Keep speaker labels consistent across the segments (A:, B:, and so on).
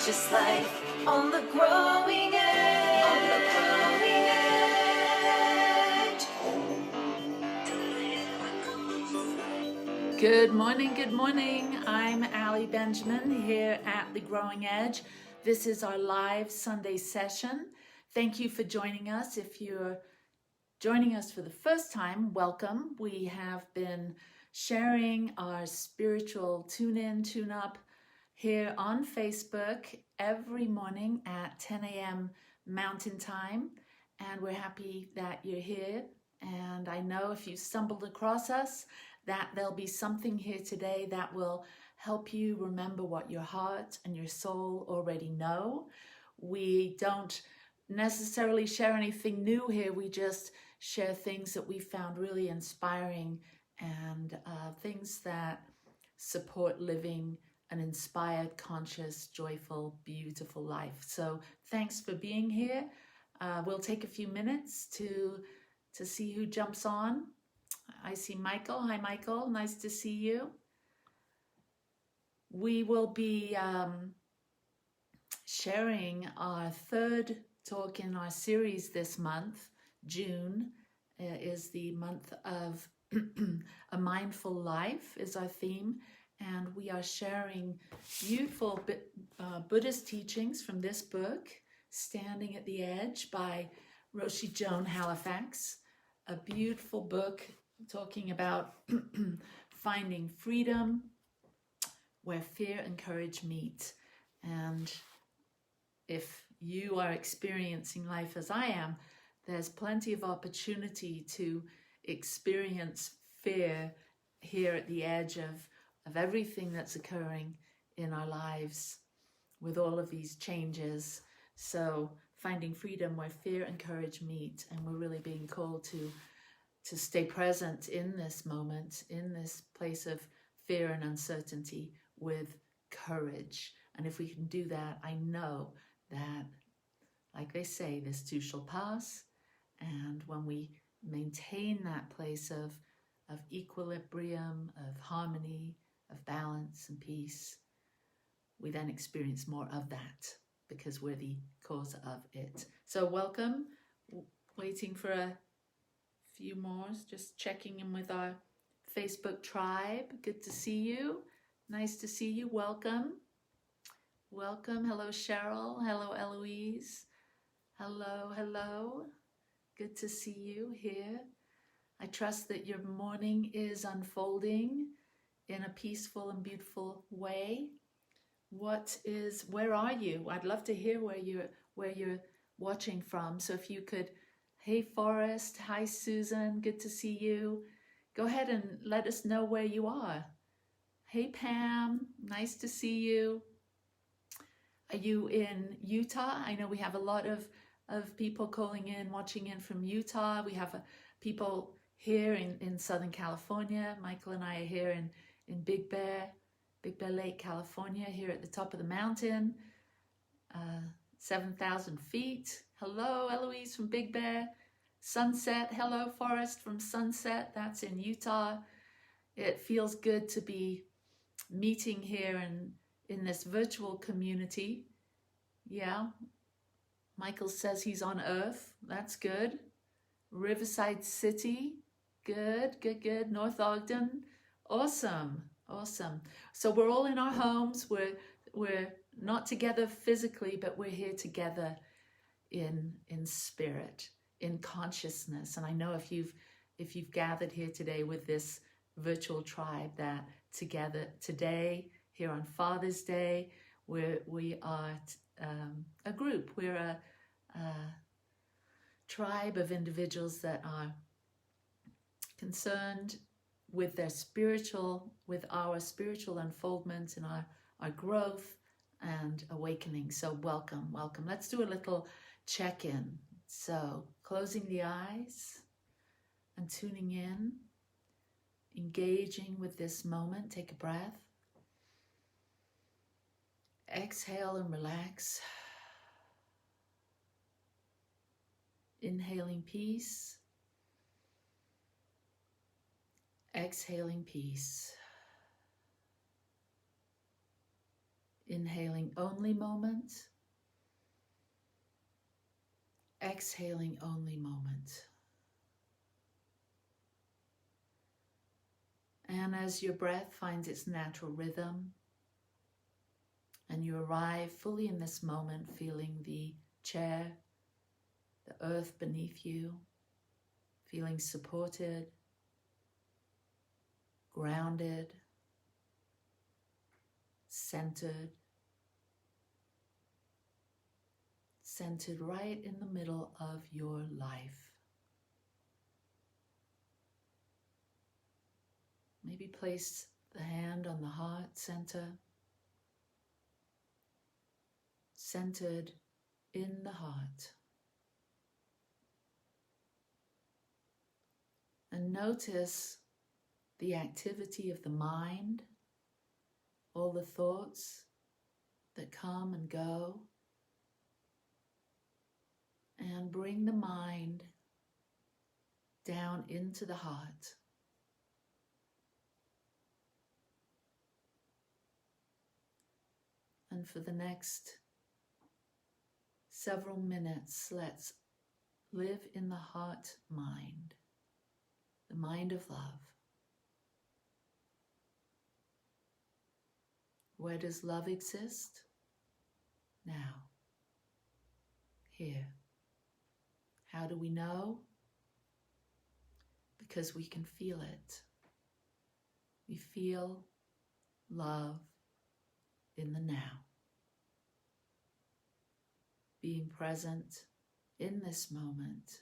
A: just like on the growing edge. On the growing edge.
B: Good morning, good morning. I'm Allie Benjamin here at The Growing Edge. This is our live Sunday session. Thank you for joining us. If you're joining us for the first time, welcome. We have been sharing our spiritual tune-in, tune-up here on Facebook every morning at 10 a.m. Mountain Time. And we're happy that you're here. And I know if you stumbled across us, that there'll be something here today that will help you remember what your heart and your soul already know. We don't necessarily share anything new here. We just share things that we found really inspiring and things that support living an inspired, conscious, joyful, beautiful life. So thanks for being here. We'll take a few minutes to see who jumps on. I see Michael. Hi, Michael. Nice to see you. We will be sharing our third talk in our series this month. June is the month of A Mindful Life is our theme. And we are sharing beautiful Buddhist teachings from this book, Standing at the Edge by Roshi Joan Halifax. A beautiful book talking about finding freedom where fear and courage meet. And if you are experiencing life as I am, there's plenty of opportunity to experience fear here at the edge of everything that's occurring in our lives with all of these changes. So finding freedom where fear and courage meet, and we're really being called to stay present in this moment, in this place of fear and uncertainty with courage. And if we can do that, I know that, like they say, this too shall pass. And when we maintain that place of equilibrium, of harmony, of balance and peace, we then experience more of that because we're the cause of it. So welcome. Waiting for a few more, just checking in with our Facebook tribe. Good to see you. Nice to see you. Welcome. Welcome. Hello, Cheryl. Hello, Eloise. Hello, hello. Good to see you here. I trust that your morning is unfolding in a peaceful and beautiful way. Where are you? I'd love to hear where you're watching from. So if you could, hey Forrest, hi Susan, good to see you. Go ahead and let us know where you are. Hey Pam, nice to see you. Are you in Utah? I know we have a lot of people calling in, watching in from Utah. We have people here in Southern California. Michael and I are here in Big Bear Lake, California, here at the top of the mountain, 7,000 feet. Hello, Eloise from Big Bear. Sunset, hello, Forrest from Sunset, that's in Utah. It feels good to be meeting here in this virtual community. Yeah, Michael says he's on Earth, that's good. Riverside City, good. North Ogden, awesome. So we're all in our homes. We're not together physically, but we're here together in spirit, in consciousness. And I know if you've gathered here today with this virtual tribe, that together today, here on Father's Day, we are a group. We're a tribe of individuals that are concerned with our spiritual unfoldment and our growth and awakening. So welcome. Let's do a little check-in. So closing the eyes and tuning in, engaging with this moment. Take a breath. Exhale and relax. Inhaling peace. Exhaling peace. Inhaling only moment. Exhaling only moment. And as your breath finds its natural rhythm, and you arrive fully in this moment, feeling the chair, the earth beneath you, feeling supported, grounded, centered, centered right in the middle of your life. Maybe place the hand on the heart center, centered in the heart. And notice the activity of the mind, all the thoughts that come and go, and bring the mind down into the heart. And for the next several minutes, let's live in the heart mind, the mind of love. Where does love exist? Now, here. How do we know? Because we can feel it. We feel love in the now. Being present in this moment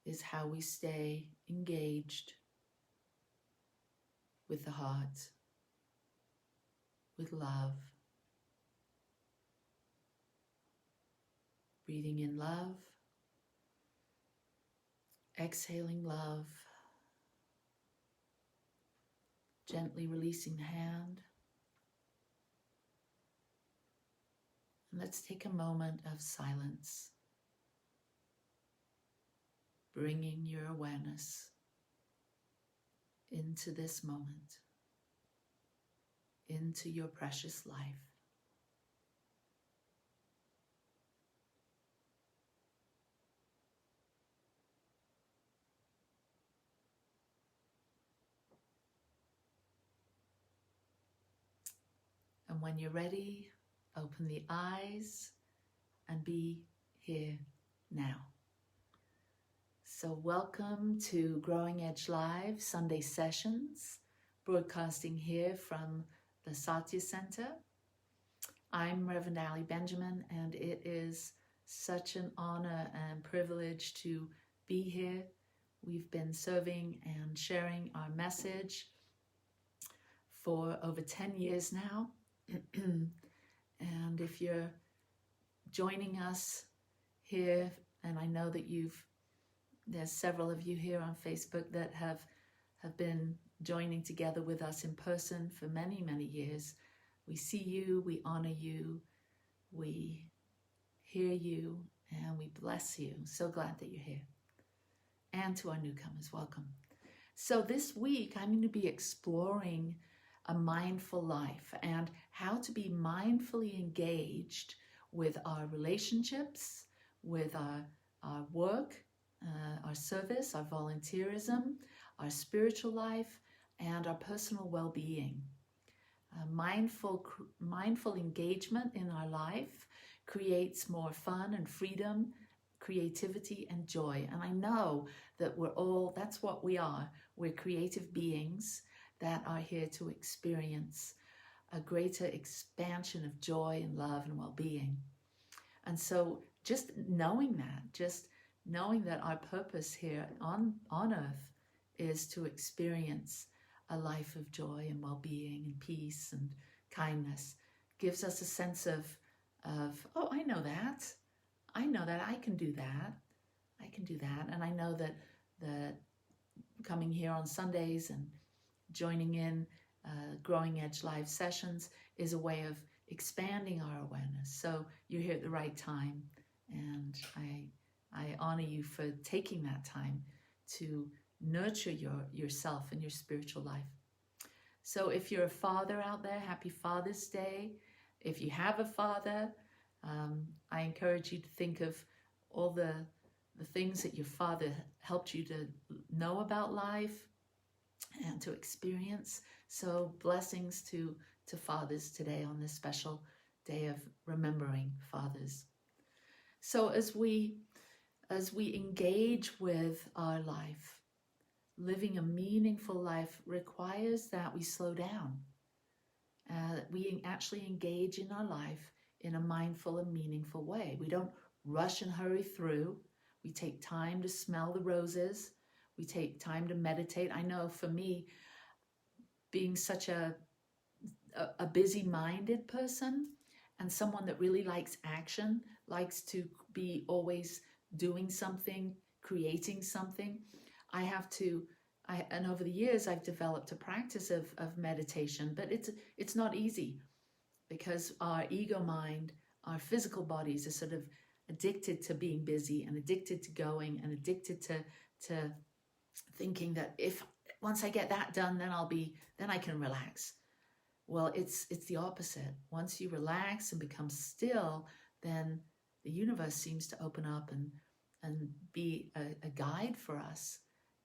B: is how we stay engaged with the heart, with love. Breathing in love, exhaling love, gently releasing the hand. And let's take a moment of silence, bringing your awareness into this moment, into your precious life. And when you're ready, open the eyes and be here now. So welcome to Growing Edge Live Sunday sessions, broadcasting here from the Satya Center. I'm Reverend Ali Benjamin, and it is such an honor and privilege to be here. We've been serving and sharing our message for over 10 years now. And if you're joining us here, and I know that there's several of you here on Facebook that have been joining together with us in person for many, many years. We see you, we honor you, we hear you, and we bless you. So glad that you're here. And to our newcomers, welcome. So this week, I'm going to be exploring a mindful life and how to be mindfully engaged with our relationships, with our work, our service, our volunteerism, our spiritual life, and our personal well-being. Mindful engagement in our life creates more fun and freedom, creativity and joy. And I know that that's what we are. We're creative beings that are here to experience a greater expansion of joy and love and well-being. And so just knowing that our purpose here on earth is to experience a life of joy and well-being and peace and kindness gives us a sense of oh, I know that, I can do that, and I know that coming here on Sundays and joining in Growing Edge Live sessions is a way of expanding our awareness. So you're here at the right time, and I honor you for taking that time to nurture yourself and your spiritual life. So if you're a father out there, happy Father's Day. If you have a father, I encourage you to think of all the things that your father helped you to know about life and to experience. So blessings to fathers today on this special day of remembering fathers. So as we engage with our life, living a meaningful life requires that we slow down. We actually engage in our life in a mindful and meaningful way. We don't rush and hurry through. We take time to smell the roses. We take time to meditate. I know for me, being such a busy-minded person and someone that really likes action, likes to be always doing something, creating something, and over the years I've developed a practice of meditation, but it's not easy because our ego mind, our physical bodies are sort of addicted to being busy and addicted to going and addicted to thinking that if once I get that done, then I can relax. Well, it's the opposite. Once you relax and become still, then the universe seems to open up and be a guide for us.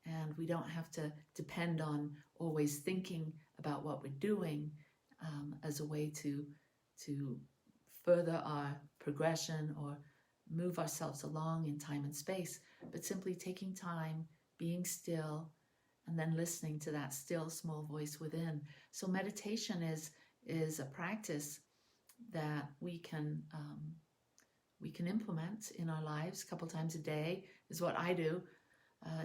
B: And we don't have to depend on always thinking about what we're doing as a way to further our progression or move ourselves along in time and space, but simply taking time, being still, and then listening to that still small voice within. So meditation is a practice that we can implement in our lives a couple times a day, is what I do.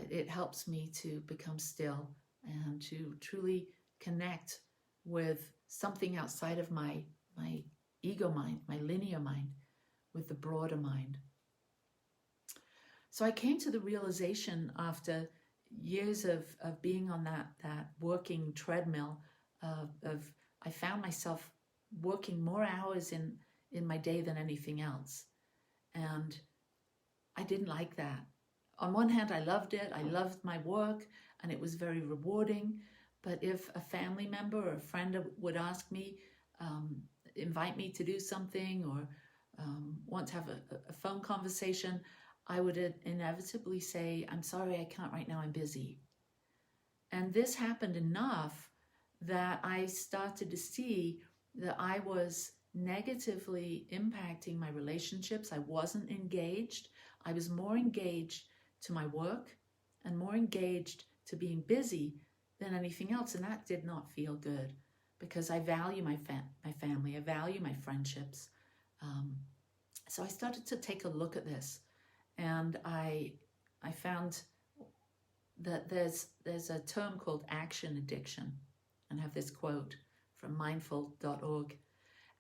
B: It helps me to become still and to truly connect with something outside of my ego mind, my linear mind, with the broader mind. So I came to the realization after years of being on that working treadmill of I found myself working more hours in my day than anything else. And I didn't like that. On one hand, I loved it. I loved my work and it was very rewarding. But if a family member or a friend would ask me, invite me to do something or want to have a phone conversation, I would inevitably say, I'm sorry, I can't right now, I'm busy. And this happened enough that I started to see that I was negatively impacting my relationships. I wasn't engaged. I was more engaged to my work and more engaged to being busy than anything else. And that did not feel good because I value my family. I value my friendships. So I started to take a look at this, and I found that there's a term called action addiction, and I have this quote from mindful.org.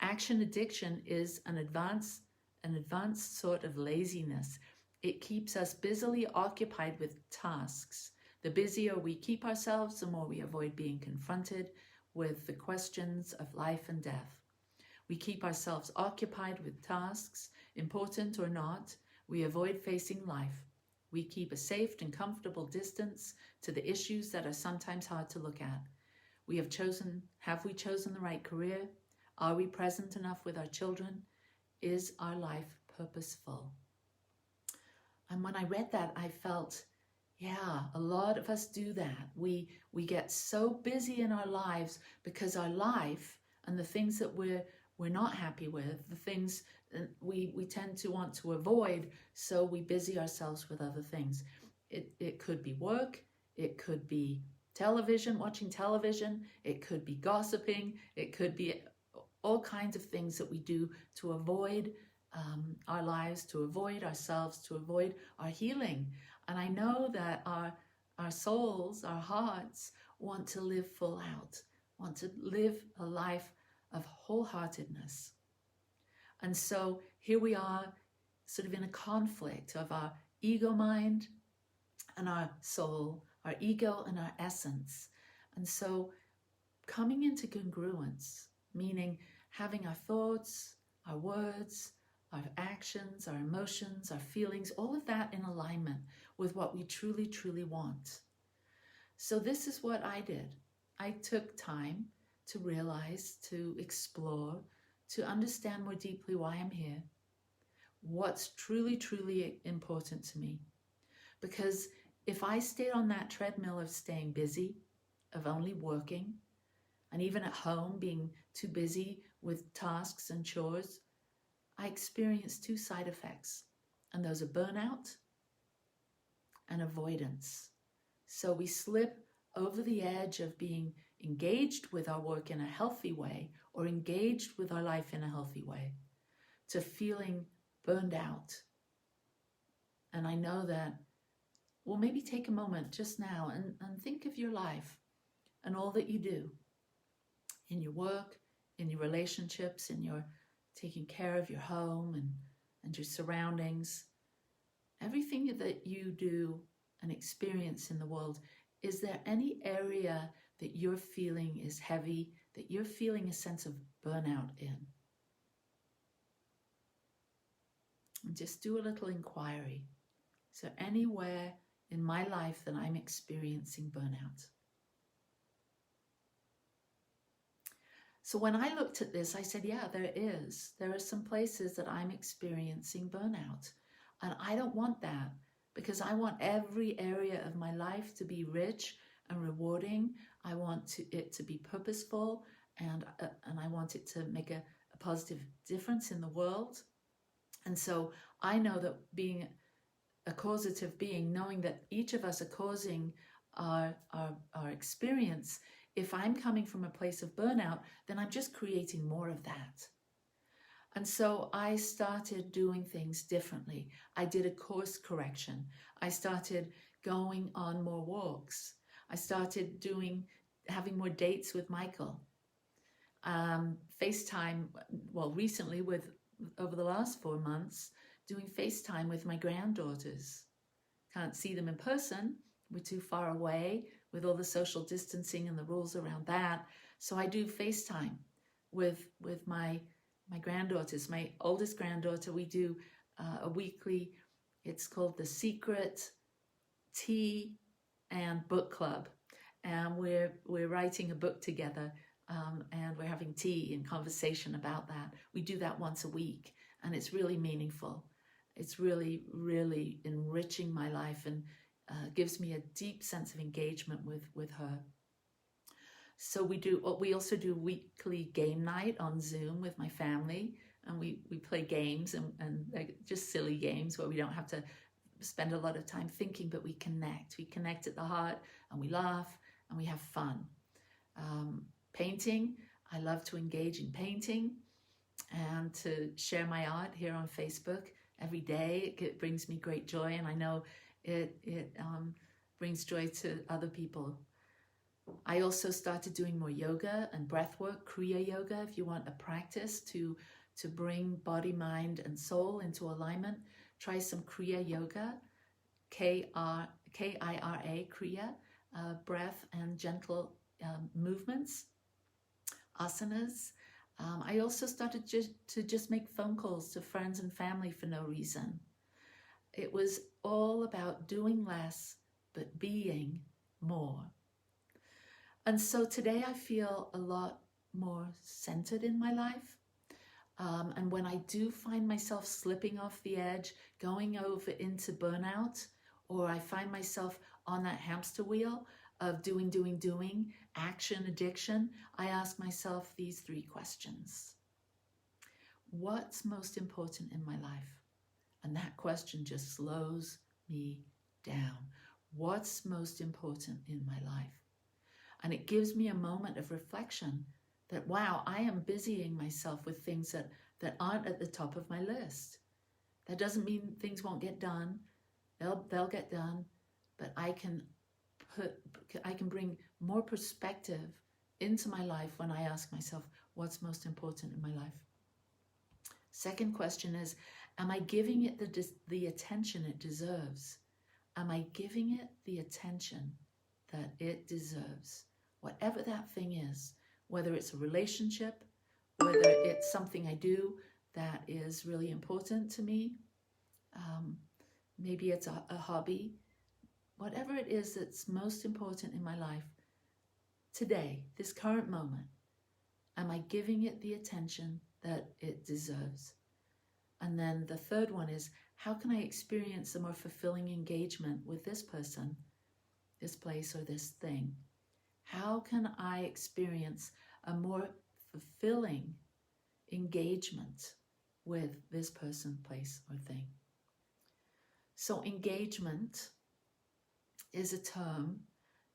B: Action addiction is an advanced sort of laziness. It keeps us busily occupied with tasks. The busier we keep ourselves, the more we avoid being confronted with the questions of life and death. We keep ourselves occupied with tasks, important or not. We avoid facing life. We keep a safe and comfortable distance to the issues that are sometimes hard to look at. Have we chosen the right career? Are we present enough with our children? Is our life purposeful? And when I read that, I felt, yeah, a lot of us do that. We get so busy in our lives because our life and the things that we're not happy with, the things we tend to want to avoid, so we busy ourselves with other things. It could be work, it could be television, watching television, it could be gossiping, it could be all kinds of things that we do to avoid our lives, to avoid ourselves, to avoid our healing. And I know that our souls, our hearts want to live full out, want to live a life of wholeheartedness. And so here we are sort of in a conflict of our ego mind and our soul, our ego and our essence. And so coming into congruence, meaning having our thoughts, our words, our actions, our emotions, our feelings, all of that in alignment with what we truly, truly want. So this is what I did. I took time to realize, to explore, to understand more deeply why I'm here, what's truly, truly important to me. Because if I stayed on that treadmill of staying busy, of only working, and even at home being too busy with tasks and chores, I experience two side effects, and those are burnout and avoidance. So we slip over the edge of being engaged with our work in a healthy way or engaged with our life in a healthy way to feeling burned out. And I know that, well, maybe take a moment just now and think of your life and all that you do in your work, in your relationships, in your taking care of your home and your surroundings. Everything that you do and experience in the world, is there any area that you're feeling is heavy, that you're feeling a sense of burnout in? And just do a little inquiry. Is there anywhere in my life that I'm experiencing burnout? So when I looked at this, I said, yeah, there is. There are some places that I'm experiencing burnout. And I don't want that, because I want every area of my life to be rich and rewarding. I want it to be purposeful, and I want it to make a positive difference in the world. And so I know that being a causative being, knowing that each of us are causing our experience, if I'm coming from a place of burnout, then I'm just creating more of that. And so I started doing things differently. I did a course correction. I started going on more walks. I started having more dates with Michael. FaceTime, well, recently over the last 4 months, doing FaceTime with my granddaughters. Can't see them in person. We're too far away with all the social distancing and the rules around that. So I do FaceTime with my granddaughters. My oldest granddaughter, we do a weekly, it's called the Secret Tea and Book Club. And we're writing a book together, and we're having tea and conversation about that. We do that once a week, and it's really meaningful. It's really, really enriching my life, and gives me a deep sense of engagement with her. So we also do weekly game night on Zoom with my family, and we play games and just silly games where we don't have to spend a lot of time thinking, but we connect at the heart, and we laugh and we have fun. Painting, I love to engage in painting and to share my art here on Facebook every day. It brings me great joy, and I know it brings joy to other people. I also started doing more yoga and breath work, Kriya Yoga. If you want a practice to bring body, mind, and soul into alignment, try some Kriya Yoga, K-I-R-A, Kriya, breath and gentle movements, asanas. I also started to just make phone calls to friends and family for no reason. It was all about doing less, but being more. And so today I feel a lot more centered in my life. And when I do find myself slipping off the edge, going over into burnout, or I find myself on that hamster wheel of doing, action addiction, I ask myself these 3 questions. What's most important in my life? And that question just slows me down. What's most important in my life? And it gives me a moment of reflection that, wow, I am busying myself with things that aren't at the top of my list. That doesn't mean things won't get done. They'll get done, but I can bring more perspective into my life when I ask myself, what's most important in my life? Second question is, am I giving it the attention it deserves? Am I giving it the attention that it deserves? Whatever that thing is, whether it's a relationship, whether it's something I do that is really important to me, maybe it's a hobby, whatever it is that's most important in my life, today, this current moment, am I giving it the attention that it deserves? And then the third one is, how can I experience a more fulfilling engagement with this person, this place, or this thing? How can I experience a more fulfilling engagement with this person, place, or thing? So engagement is a term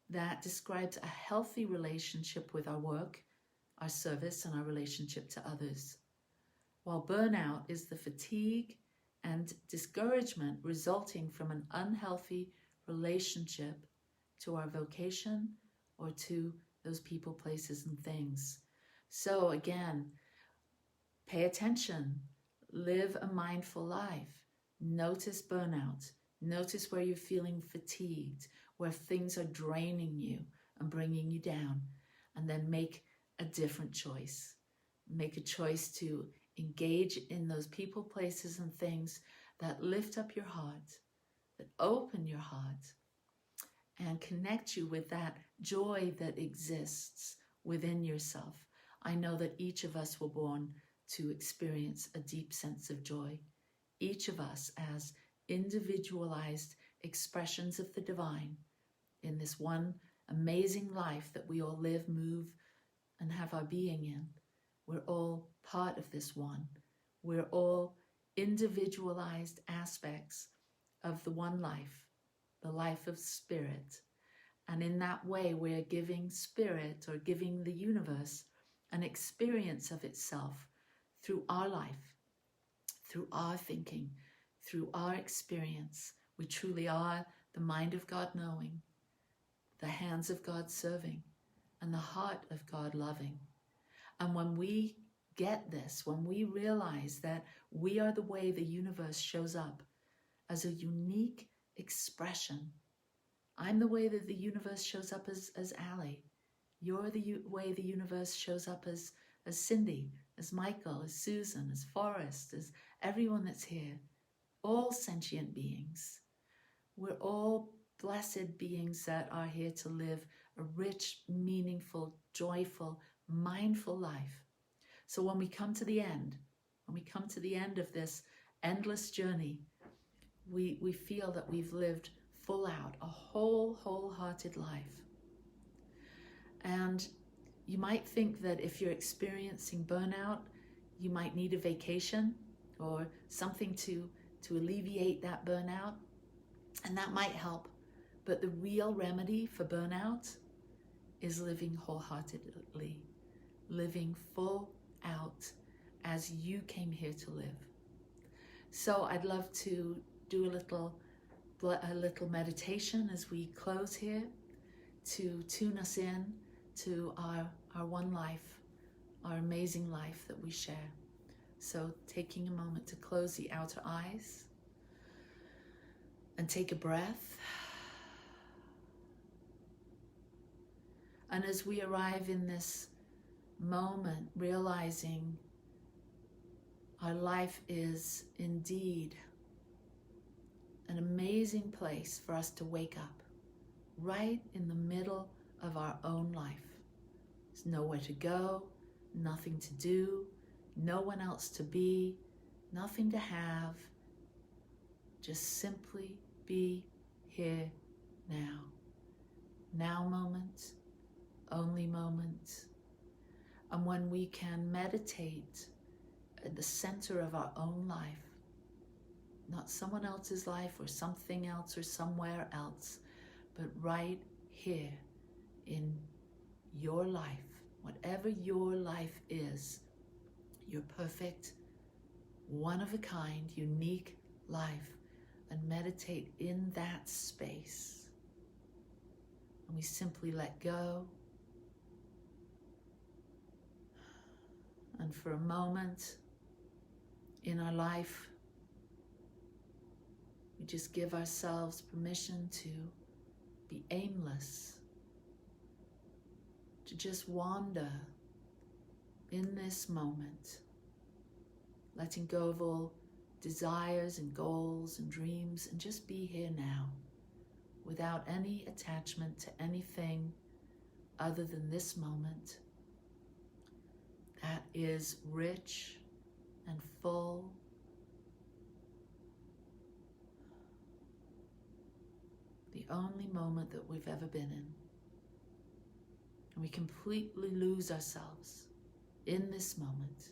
B: that describes a healthy relationship with our work, our service, and our relationship to others. While burnout is the fatigue and discouragement resulting from an unhealthy relationship to our vocation or to those people, places, and things. So again, pay attention, live a mindful life, notice burnout, notice where you're feeling fatigued, where things are draining you and bringing you down, and then make a different choice. Make a choice to engage in those people, places, and things that lift up your heart, that open your heart, and connect you with that joy that exists within yourself. I know that each of us were born to experience a deep sense of joy. Each of us as individualized expressions of the divine in this one amazing life that we all live, move, and have our being in. We're all part of this one. We're all individualized aspects of the one life, the life of spirit. And in that way, we're giving spirit, or giving the universe, an experience of itself through our life, through our thinking, through our experience. We truly are the mind of God knowing, the hands of God serving, and the heart of God loving. And when we get this, when we realize that we are the way the universe shows up as a unique expression. I'm the way that the universe shows up as Allie. You're the way the universe shows up as Cindy, as Michael, as Susan, as Forrest, as everyone that's here. All sentient beings. We're all blessed beings that are here to live a rich, meaningful, joyful, mindful life. So when we come to the end, of this endless journey, we feel that we've lived full out, a wholehearted life. And you might think that if you're experiencing burnout, you might need a vacation or something to alleviate that burnout, and that might help. But the real remedy for burnout is living wholeheartedly, living full out as you came here to live. So I'd love to do a little meditation as we close here to tune us in to our one life, our amazing life that we share. So taking a moment to close the outer eyes and take a breath. And as we arrive in this moment, realizing our life is indeed an amazing place for us to wake up, right in the middle of our own life. There's nowhere to go, nothing to do, no one else to be, nothing to have. Just simply be here now. Now moment, only moment. And when we can meditate at the center of our own life, not someone else's life or something else or somewhere else, but right here in your life, whatever your life is, your perfect, one-of-a-kind, unique life, and meditate in that space. And we simply let go. And for a moment in our life, we just give ourselves permission to be aimless, to just wander in this moment, letting go of all desires and goals and dreams, and just be here now without any attachment to anything other than this moment that is rich and full. The only moment that we've ever been in. And we completely lose ourselves in this moment.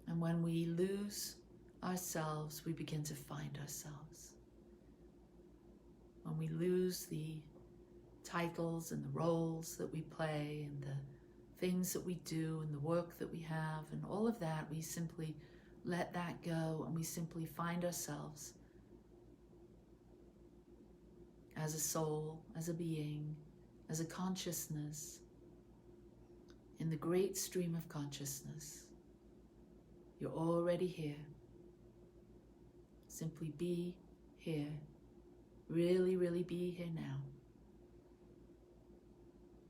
B: And when we lose ourselves, we begin to find ourselves. When we lose the titles and the roles that we play and the things that we do and the work that we have and all of that, we simply let that go and we simply find ourselves as a soul, as a being, as a consciousness in the great stream of consciousness. You're already here. Simply be here. Really, really be here now.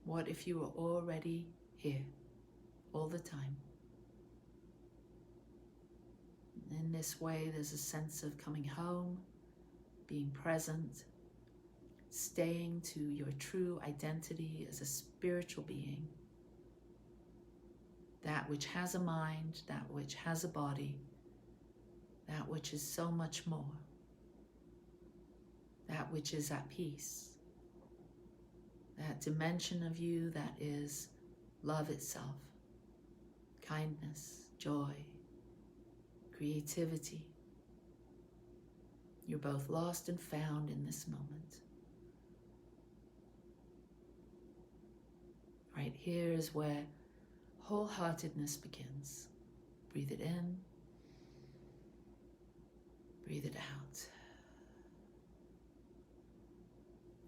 B: What if you were already here all the time? In this way, there's a sense of coming home, being present, staying to your true identity as a spiritual being, that which has a mind, that which has a body, that which is so much more, that which is at peace, that dimension of you that is love itself, kindness, joy, creativity. You're both lost and found in this moment. Right here is where wholeheartedness begins. Breathe it in, breathe it out.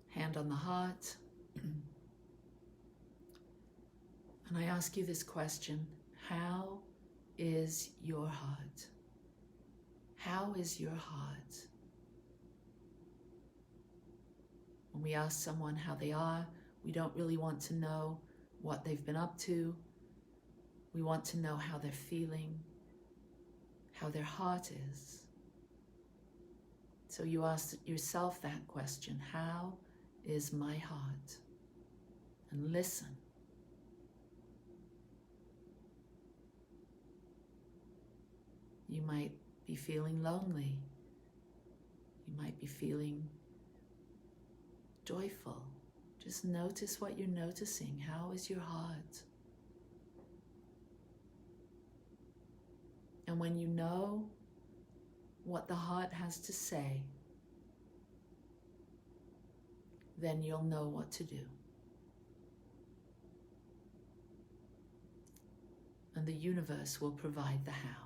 B: Hand on the heart. And I ask you this question: how is your heart? How is your heart? When we ask someone how they are, we don't really want to know what they've been up to. We want to know how they're feeling, how their heart is. So you ask yourself that question: how is my heart? And listen. You might be feeling lonely. You might be feeling joyful. Just notice what you're noticing. How is your heart? And when you know what the heart has to say, then you'll know what to do. And the universe will provide the how.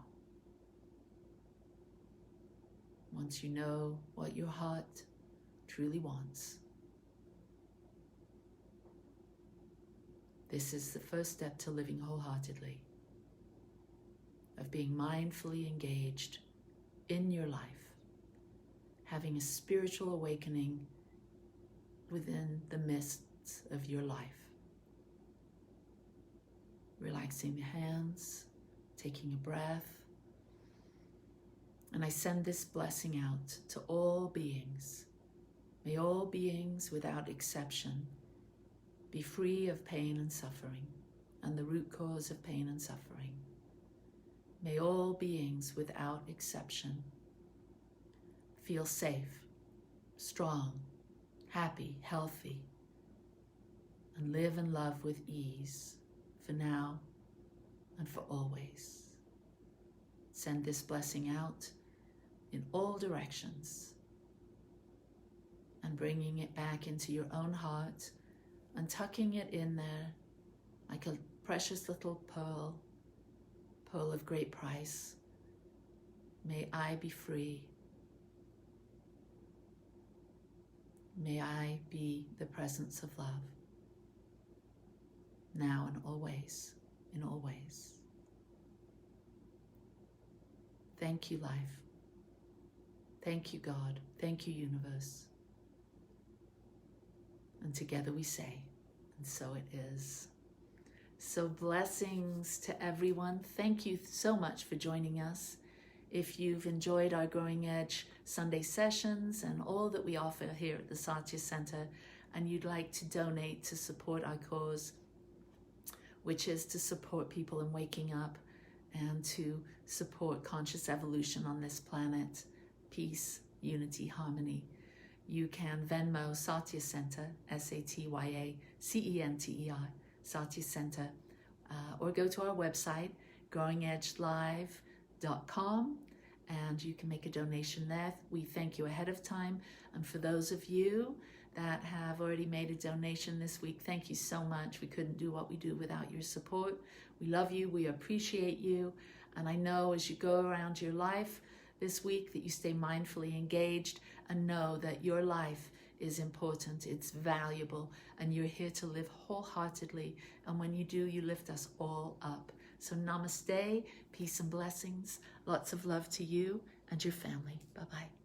B: Once you know what your heart truly wants, this is the first step to living wholeheartedly, of being mindfully engaged in your life, having a spiritual awakening within the mists of your life. Relaxing the hands, taking a breath. And I send this blessing out to all beings. May all beings without exception be free of pain and suffering and the root cause of pain and suffering. May all beings without exception feel safe, strong, happy, healthy, and live and love with ease for now and for always. Send this blessing out in all directions and bringing it back into your own heart and tucking it in there like a precious little pearl of great price. May I be free. May I be the presence of love, now and always, in all ways. Thank you, life. Thank you, God. Thank you, universe. And together we say, and so it is. So blessings to everyone. Thank you so much for joining us. If you've enjoyed our Growing Edge Sunday sessions and all that we offer here at the Satya Center, and you'd like to donate to support our cause, which is to support people in waking up and to support conscious evolution on this planet, peace, unity, harmony, you can Venmo Satya Center, SatyaCenter, Satya Center, or go to our website, growingedgelive.com, and you can make a donation there. We thank you ahead of time. And for those of you that have already made a donation this week, thank you so much. We couldn't do what we do without your support. We love you. We appreciate you. And I know as you go around your life this week that you stay mindfully engaged and know that your life is important, it's valuable, and you're here to live wholeheartedly. And when you do, you lift us all up. So namaste, peace and blessings. Lots of love to you and your family. Bye-bye.